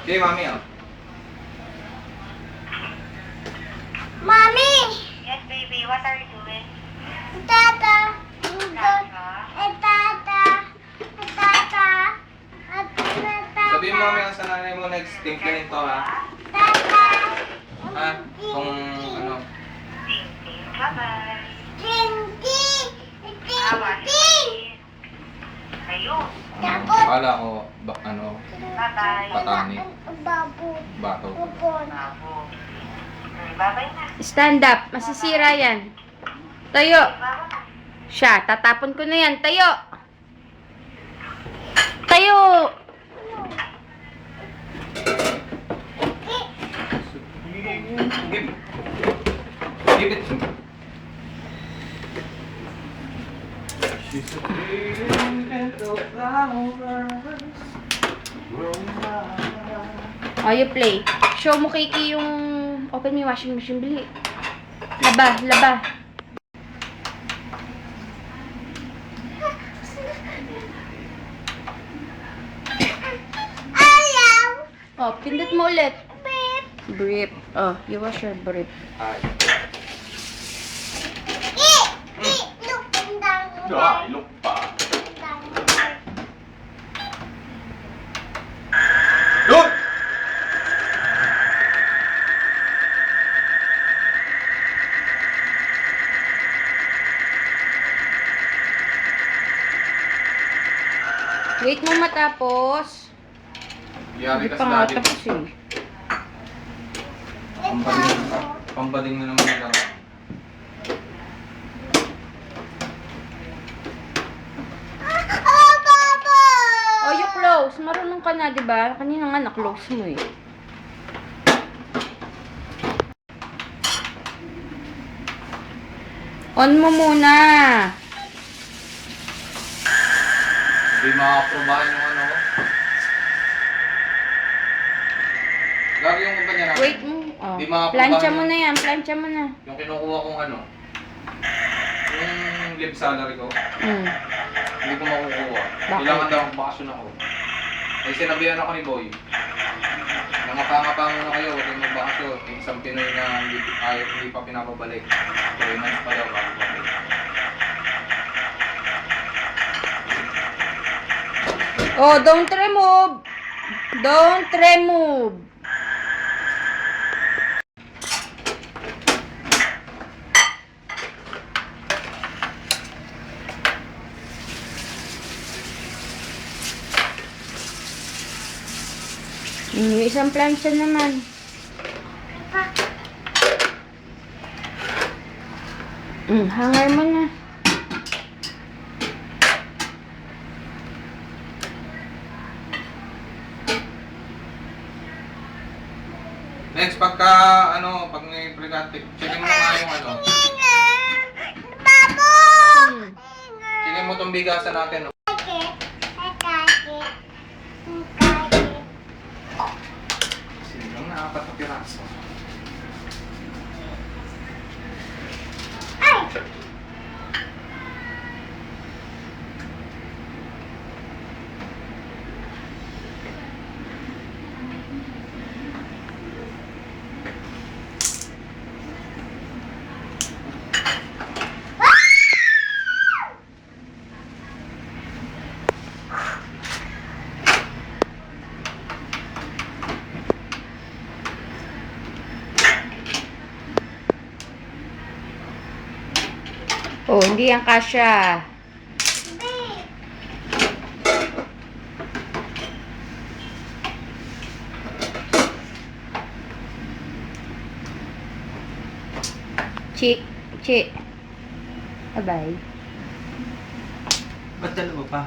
Okay, mami, oh. Mommy! Yes, baby. What are you doing? Tata! Tata? Tata! Tata! Sabihin mo mami sa nanay mo next timpling to, ha? Tata! Ha? Kung ano. Bye-bye. Tinti! Awa. Tinti! Ayun. Akala ko, ano, Bye-bye. patani, Babu. bato. Bubon. Bravo. Bye-bye na. Stand up. Masisira yan. Tayo. Bye-bye. Siya. Tatapon ko na yan. Tayo. Tayo. Give. Give it. She's a fading little flowers growing by. Oh, you play. Show mo, Kiki, yung open mo yung washing machine. Bili. Laba, laba. Ayaw! Oh, pindot mo ulit. Beep! Brief. Oh, you wash your brief. Ay. Look, tendang. Ay, look pa. Look! Wait mo matapos. Yari Hindi ka pa sa nga daddy. tapos eh. Pambading na naman lang. Oh, Papa! Oh, you close. Marunong ka na, di ba? Kanina nga na-close mo eh. On mo muna. Hindi makaprobahan yung ano. Lagi yung kumpanya namin. Wait mo. Oh. Di makaprobahan Plancha yun. mo na yan. Plancha mo na. Yung kinukuha kong ano. Yung live salary ko. Mm. Hindi ko makukuha. Bakit? Kailangan daw ang bakasyon ako. Eh sinabihan ako ni Boy. Nangapangapa muna kayo, huwag kayong magbakasyon. Yung isang Pinoy na hindi pa pinapabalik. 3 months pa daw bago pabalik. Oh, don't remove. Don't remove. Yung isang plancha naman. Hanger mo na. Next, pagka, pag may pregatic, checkin mo nga yung Babu! Hmm. checkin mo tong bigasan natin, Sino na, 4 na piraso. Ay! Oh, hindi yan kasya. Chi, chi. Bye-bye. Ba't dalawa pa?